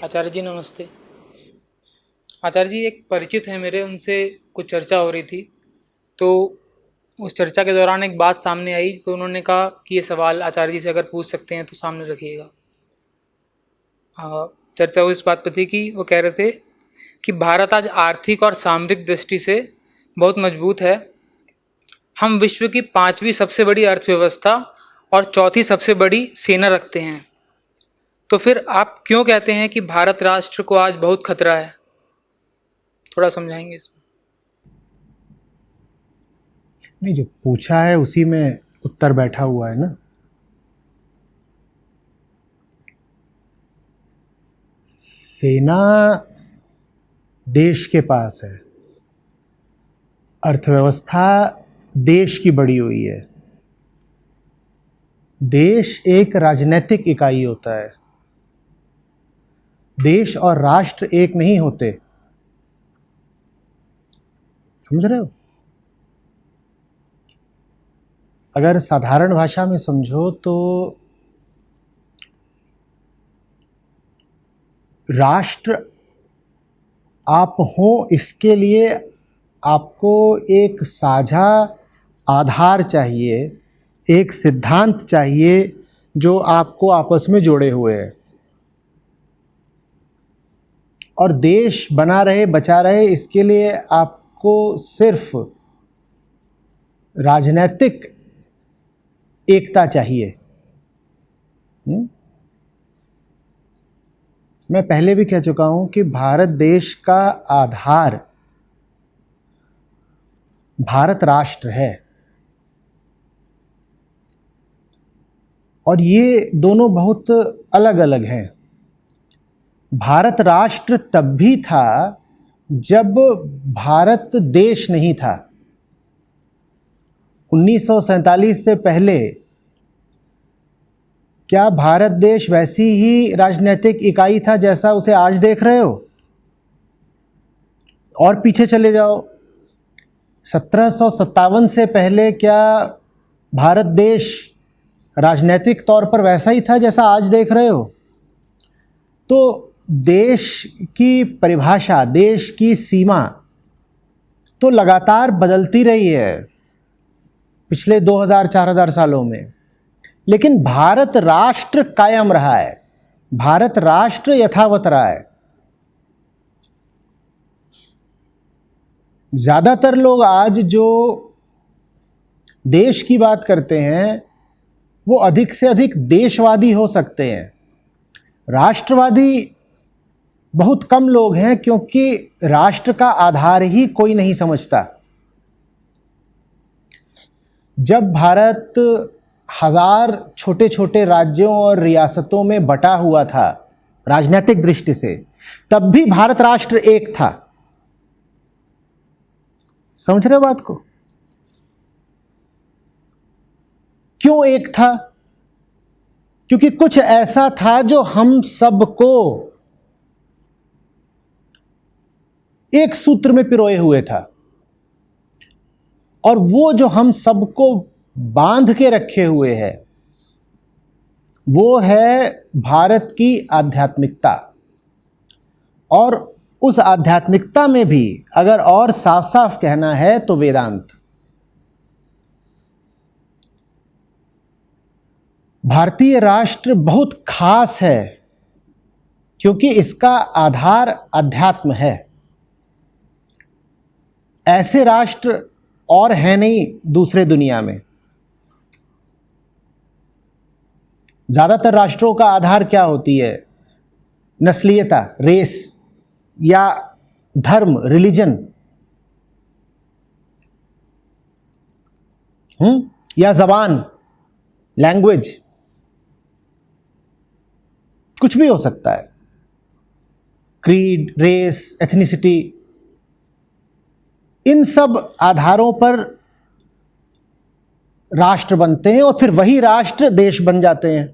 आचार्य जी नमस्ते। आचार्य जी एक परिचित है मेरे, उनसे कुछ चर्चा हो रही थी, तो उस चर्चा के दौरान एक बात सामने आई, तो उन्होंने कहा कि ये सवाल आचार्य जी से अगर पूछ सकते हैं तो सामने रखिएगा। चर्चा वो इस बात पर थी कि वो कह रहे थे कि भारत आज आर्थिक और सामरिक दृष्टि से बहुत मजबूत है। हम विश्व की 5वीं सबसे बड़ी अर्थव्यवस्था और चौथी सबसे बड़ी सेना रखते हैं। तो फिर आप क्यों कहते हैं कि भारत राष्ट्र को आज बहुत खतरा है? थोड़ा समझाएंगे इसमें। नहीं, जो पूछा है उसी में उत्तर बैठा हुआ है ना। सेना देश के पास है, अर्थव्यवस्था देश की बढ़ी हुई है। देश एक राजनीतिक इकाई होता है, देश और राष्ट्र एक नहीं होते। समझ रहे हो? अगर साधारण भाषा में समझो तो राष्ट्र आप हो, इसके लिए आपको एक साझा आधार चाहिए, एक सिद्धांत चाहिए जो आपको आपस में जोड़े हुए है। और देश बना रहे, बचा रहे, इसके लिए आपको सिर्फ राजनीतिक एकता चाहिए। मैं पहले भी कह चुका हूं कि भारत देश का आधार भारत राष्ट्र है, और ये दोनों बहुत अलग अलग हैं। भारत राष्ट्र तब भी था जब भारत देश नहीं था। 1947 से पहले क्या भारत देश वैसी ही राजनीतिक इकाई था जैसा उसे आज देख रहे हो? और पीछे चले जाओ, 1757 से पहले क्या भारत देश राजनीतिक तौर पर वैसा ही था जैसा आज देख रहे हो? तो देश की परिभाषा, देश की सीमा तो लगातार बदलती रही है पिछले 2000-4000 सालों में, लेकिन भारत राष्ट्र कायम रहा है, भारत राष्ट्र यथावत रहा है। ज़्यादातर लोग आज जो देश की बात करते हैं वो अधिक से अधिक देशवादी हो सकते हैं, राष्ट्रवादी बहुत कम लोग हैं, क्योंकि राष्ट्र का आधार ही कोई नहीं समझता। जब भारत 1000 छोटे छोटे राज्यों और रियासतों में बटा हुआ था राजनीतिक दृष्टि से, तब भी भारत राष्ट्र एक था। समझ रहे हो बात को? क्यों एक था? क्योंकि कुछ ऐसा था जो हम सबको एक सूत्र में पिरोए हुए था, और वो जो हम सबको बांध के रखे हुए है वो है भारत की आध्यात्मिकता। और उस आध्यात्मिकता में भी अगर और साफ साफ कहना है तो वेदांत। भारतीय राष्ट्र बहुत खास है क्योंकि इसका आधार अध्यात्म है। ऐसे राष्ट्र और है नहीं दूसरे दुनिया में। ज्यादातर राष्ट्रों का आधार क्या होती है? नस्लीयता, रेस, या धर्म, रिलीजन, या जबान, लैंग्वेज, कुछ भी हो सकता है। क्रीड, रेस, एथनिसिटी, इन सब आधारों पर राष्ट्र बनते हैं और फिर वही राष्ट्र देश बन जाते हैं।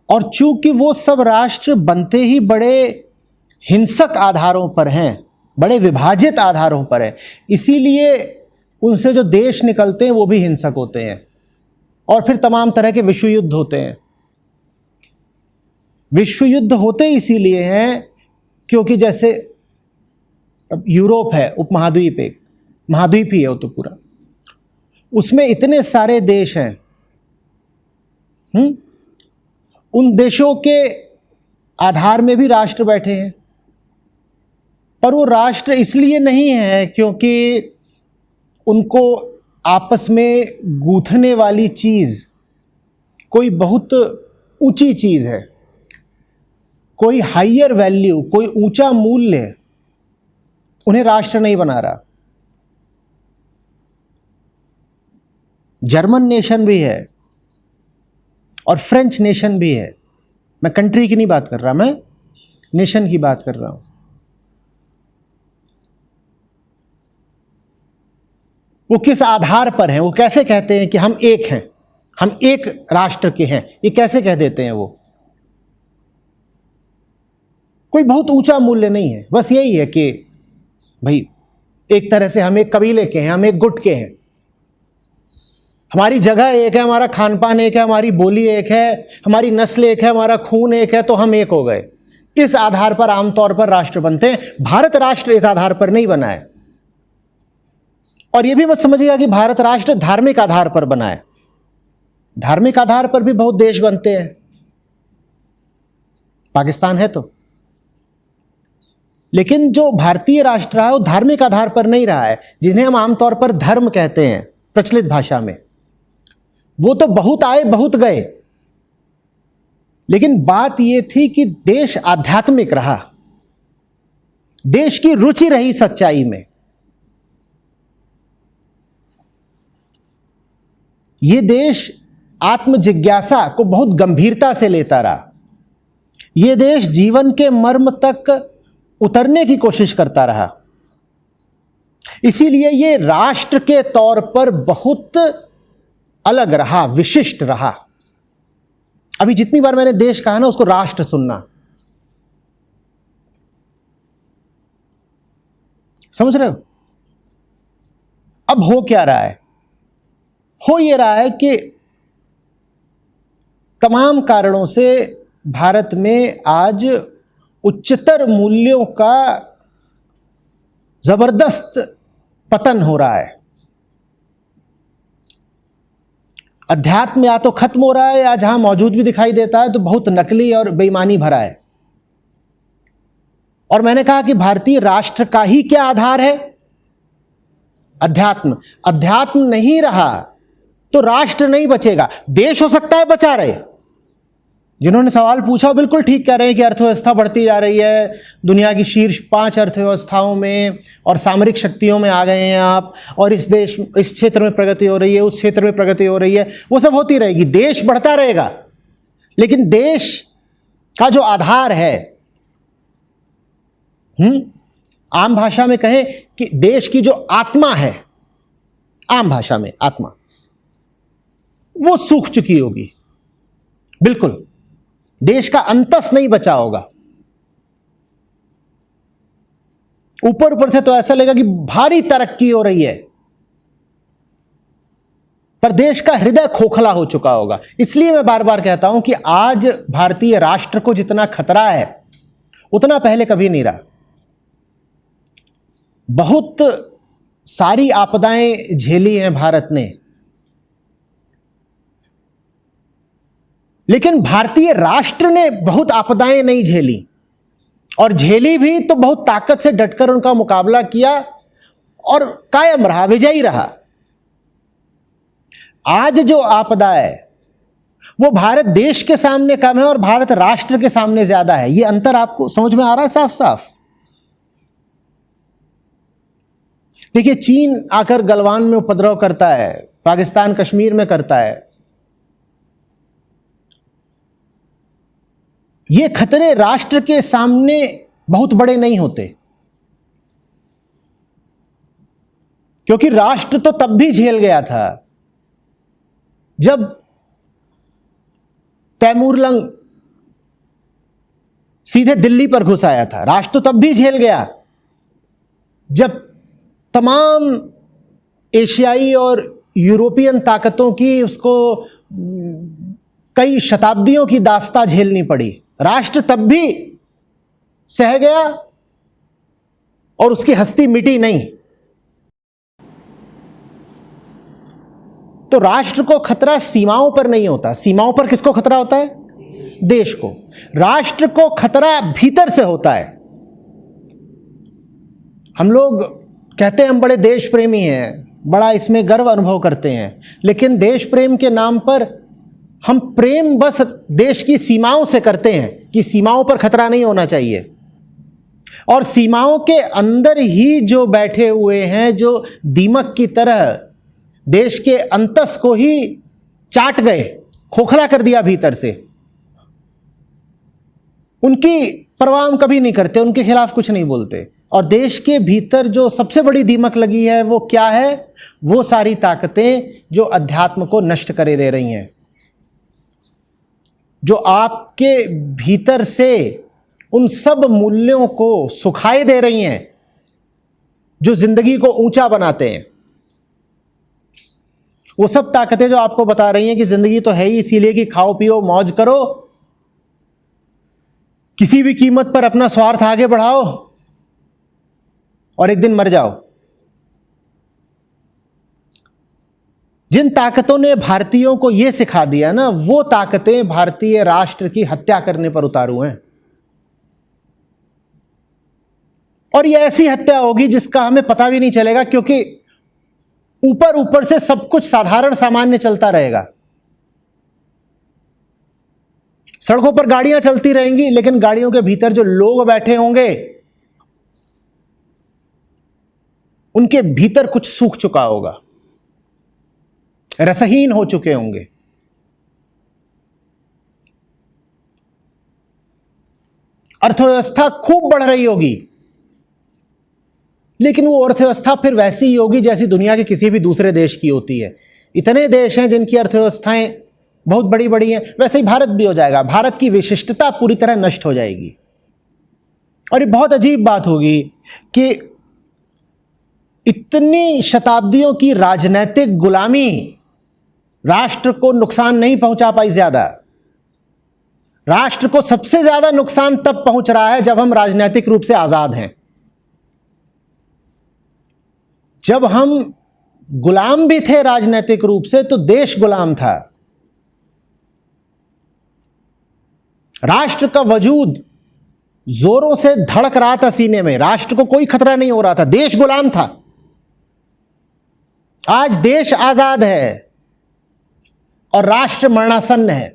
और चूंकि वो सब राष्ट्र बनते ही बड़े हिंसक आधारों पर हैं, बड़े विभाजित आधारों पर हैं, इसीलिए उनसे जो देश निकलते हैं वो भी हिंसक होते हैं, और फिर तमाम तरह के विश्व युद्ध होते हैं। विश्व युद्ध होते इसीलिए हैं क्योंकि जैसे अब यूरोप है, उपमहाद्वीप, एक महाद्वीप ही है वो तो पूरा, उसमें इतने सारे देश हैं। उन देशों के आधार में भी राष्ट्र बैठे हैं, पर वो राष्ट्र इसलिए नहीं है क्योंकि उनको आपस में गूंथने वाली चीज़ कोई बहुत ऊंची चीज़ है, कोई हायर वैल्यू, कोई ऊंचा मूल्य उन्हें राष्ट्र नहीं बना रहा। जर्मन नेशन भी है और फ्रेंच नेशन भी है। मैं कंट्री की नहीं बात कर रहा, मैं नेशन की बात कर रहा हूं। वो किस आधार पर हैं? वो कैसे कहते हैं कि हम एक हैं, हम एक राष्ट्र के हैं? ये कैसे कह देते हैं? वो कोई बहुत ऊंचा मूल्य नहीं है, बस यही है कि भाई एक तरह से हम एक कबीले के हैं, हम एक गुट के हैं, हमारी जगह एक है, हमारा खान पान एक है, हमारी बोली एक है, हमारी नस्ल एक है, हमारा खून एक है, तो हम एक हो गए। इस आधार पर आमतौर पर राष्ट्र बनते हैं। भारत राष्ट्र इस आधार पर नहीं बना है। और यह भी मत समझिएगा कि भारत राष्ट्र धार्मिक आधार पर बना है। धार्मिक आधार पर भी बहुत देश बनते हैं, पाकिस्तान है तो, लेकिन जो भारतीय राष्ट्र है वो धार्मिक आधार पर नहीं रहा है, जिन्हें हम आमतौर पर धर्म कहते हैं प्रचलित भाषा में। वो तो बहुत आए बहुत गए, लेकिन बात यह थी कि देश आध्यात्मिक रहा, देश की रुचि रही सच्चाई में। यह देश आत्म जिज्ञासा को बहुत गंभीरता से लेता रहा। यह देश जीवन के मर्म तक उतरने की कोशिश करता रहा। इसीलिए यह राष्ट्र के तौर पर बहुत अलग रहा, विशिष्ट रहा। अभी जितनी बार मैंने देश कहा ना, उसको राष्ट्र सुनना। समझ रहे हो? अब हो क्या रहा है? हो यह रहा है कि तमाम कारणों से भारत में आज उच्चतर मूल्यों का जबरदस्त पतन हो रहा है। अध्यात्म या तो खत्म हो रहा है, या जहां मौजूद भी दिखाई देता है तो बहुत नकली और बेईमानी भरा है। और मैंने कहा कि भारतीय राष्ट्र का ही क्या आधार है? अध्यात्म। अध्यात्म नहीं रहा तो राष्ट्र नहीं बचेगा। देश हो सकता है बचा रहे। जिन्होंने सवाल पूछा बिल्कुल ठीक कह रहे हैं कि अर्थव्यवस्था बढ़ती जा रही है, दुनिया की शीर्ष 5 अर्थव्यवस्थाओं में और सामरिक शक्तियों में आ गए हैं आप, और इस क्षेत्र में प्रगति हो रही है, उस क्षेत्र में प्रगति हो रही है। वो सब होती रहेगी, देश बढ़ता रहेगा। लेकिन देश का जो आधार है, आम भाषा में कहें कि देश की जो आत्मा है, आम भाषा में आत्मा, वो सूख चुकी होगी। बिल्कुल देश का अंतस नहीं बचा होगा। ऊपर ऊपर से तो ऐसा लगेगा कि भारी तरक्की हो रही है, पर देश का हृदय खोखला हो चुका होगा। इसलिए मैं बार बार कहता हूं कि आज भारतीय राष्ट्र को जितना खतरा है उतना पहले कभी नहीं रहा। बहुत सारी आपदाएं झेली हैं भारत ने, लेकिन भारतीय राष्ट्र ने बहुत आपदाएं नहीं झेली, और झेली भी तो बहुत ताकत से डटकर उनका मुकाबला किया और कायम रहा, विजयी रहा। आज जो आपदा है वो भारत देश के सामने कम है और भारत राष्ट्र के सामने ज्यादा है। ये अंतर आपको समझ में आ रहा है साफ साफ? देखिए, चीन आकर गलवान में उपद्रव करता है, पाकिस्तान कश्मीर में करता है। ये खतरे राष्ट्र के सामने बहुत बड़े नहीं होते, क्योंकि राष्ट्र तो तब भी झेल गया था जब तैमूरलंग सीधे दिल्ली पर घुस आया था। राष्ट्र तो तब भी झेल गया जब तमाम एशियाई और यूरोपियन ताकतों की उसको कई शताब्दियों की दास्तां झेलनी पड़ी। राष्ट्र तब भी सह गया और उसकी हस्ती मिटी नहीं। तो राष्ट्र को खतरा सीमाओं पर नहीं होता। सीमाओं पर किसको खतरा होता है? देश को। राष्ट्र को खतरा भीतर से होता है। हम लोग कहते हैं हम बड़े देश प्रेमी हैं, बड़ा इसमें गर्व अनुभव करते हैं, लेकिन देश प्रेम के नाम पर हम प्रेम बस देश की सीमाओं से करते हैं कि सीमाओं पर खतरा नहीं होना चाहिए, और सीमाओं के अंदर ही जो बैठे हुए हैं, जो दीमक की तरह देश के अंतस को ही चाट गए, खोखला कर दिया भीतर से, उनकी परवाह हम कभी नहीं करते, उनके खिलाफ कुछ नहीं बोलते। और देश के भीतर जो सबसे बड़ी दीमक लगी है वो क्या है? वो सारी ताकतें जो अध्यात्म को नष्ट करे दे रही हैं, जो आपके भीतर से उन सब मूल्यों को सुखाए दे रही हैं जो जिंदगी को ऊंचा बनाते हैं। वो सब ताकतें जो आपको बता रही हैं कि जिंदगी तो है ही इसीलिए कि खाओ पियो मौज करो, किसी भी कीमत पर अपना स्वार्थ आगे बढ़ाओ और एक दिन मर जाओ। जिन ताकतों ने भारतीयों को यह सिखा दिया ना, वो ताकतें भारतीय राष्ट्र की हत्या करने पर उतारू हैं। और यह ऐसी हत्या होगी जिसका हमें पता भी नहीं चलेगा, क्योंकि ऊपर ऊपर से सब कुछ साधारण सामान्य चलता रहेगा। सड़कों पर गाड़ियां चलती रहेंगी, लेकिन गाड़ियों के भीतर जो लोग बैठे होंगे उनके भीतर कुछ सूख चुका होगा, रसहीन हो चुके होंगे। अर्थव्यवस्था खूब बढ़ रही होगी, लेकिन वो अर्थव्यवस्था फिर वैसी ही होगी जैसी दुनिया के किसी भी दूसरे देश की होती है। इतने देश हैं जिनकी अर्थव्यवस्थाएं बहुत बड़ी बड़ी हैं, वैसे ही भारत भी हो जाएगा। भारत की विशिष्टता पूरी तरह नष्ट हो जाएगी। और ये बहुत अजीब बात होगी कि इतनी शताब्दियों की राजनैतिक गुलामी राष्ट्र को नुकसान नहीं पहुंचा पाई ज्यादा। राष्ट्र को सबसे ज्यादा नुकसान तब पहुंच रहा है जब हम राजनैतिक रूप से आजाद हैं। जब हम गुलाम भी थे राजनैतिक रूप से, तो देश गुलाम था। राष्ट्र का वजूद जोरों से धड़क रहा था सीने में, राष्ट्र को कोई खतरा नहीं हो रहा था, देश गुलाम था। आज देश आजाद है और राष्ट्र मरणासन्न है,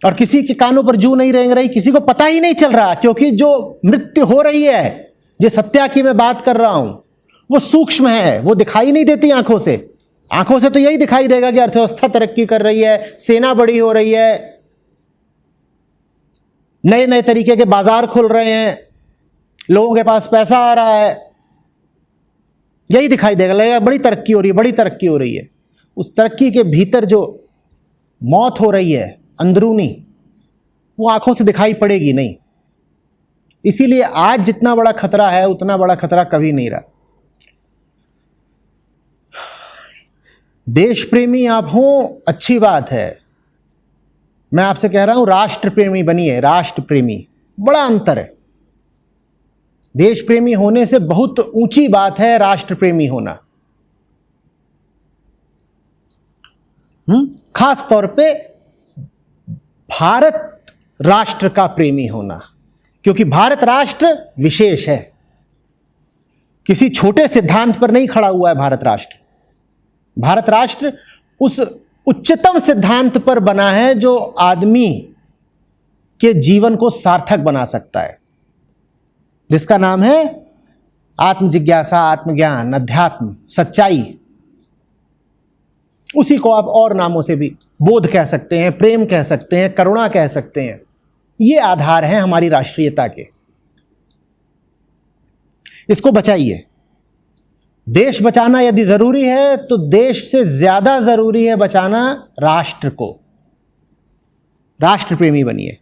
और किसी के कानों पर जू नहीं रेंग रही, किसी को पता ही नहीं चल रहा, क्योंकि जो मृत्यु हो रही है, जिस हत्या की मैं बात कर रहा हूं, वो सूक्ष्म है, वो दिखाई नहीं देती आंखों से। आंखों से तो यही दिखाई देगा कि अर्थव्यवस्था तरक्की कर रही है, सेना बड़ी हो रही है, नए नए तरीके के बाजार खुल रहे हैं, लोगों के पास पैसा आ रहा है, यही दिखाई देगा, लगेगा बड़ी तरक्की हो रही है, बड़ी तरक्की हो रही है। उस तरक्की के भीतर जो मौत हो रही है अंदरूनी, वो आंखों से दिखाई पड़ेगी नहीं। इसीलिए आज जितना बड़ा खतरा है उतना बड़ा खतरा कभी नहीं रहा। देश प्रेमी आप हो, अच्छी बात है। मैं आपसे कह रहा हूं राष्ट्र प्रेमी बनिए। राष्ट्र प्रेमी, बड़ा अंतर है। देश प्रेमी होने से बहुत ऊंची बात है राष्ट्र प्रेमी होना। खास तौर पे भारत राष्ट्र का प्रेमी होना, क्योंकि भारत राष्ट्र विशेष है, किसी छोटे सिद्धांत पर नहीं खड़ा हुआ है। भारत राष्ट्र, भारत राष्ट्र उस उच्चतम सिद्धांत पर बना है जो आदमी के जीवन को सार्थक बना सकता है, जिसका नाम है आत्म जिज्ञासा, आत्मज्ञान, अध्यात्म, सच्चाई। उसी को आप और नामों से भी बोध कह सकते हैं, प्रेम कह सकते हैं, करुणा कह सकते हैं। ये आधार हैं हमारी राष्ट्रीयता के। इसको बचाइए। देश बचाना यदि जरूरी है तो देश से ज्यादा जरूरी है बचाना राष्ट्र को। राष्ट्र प्रेमी बनिए।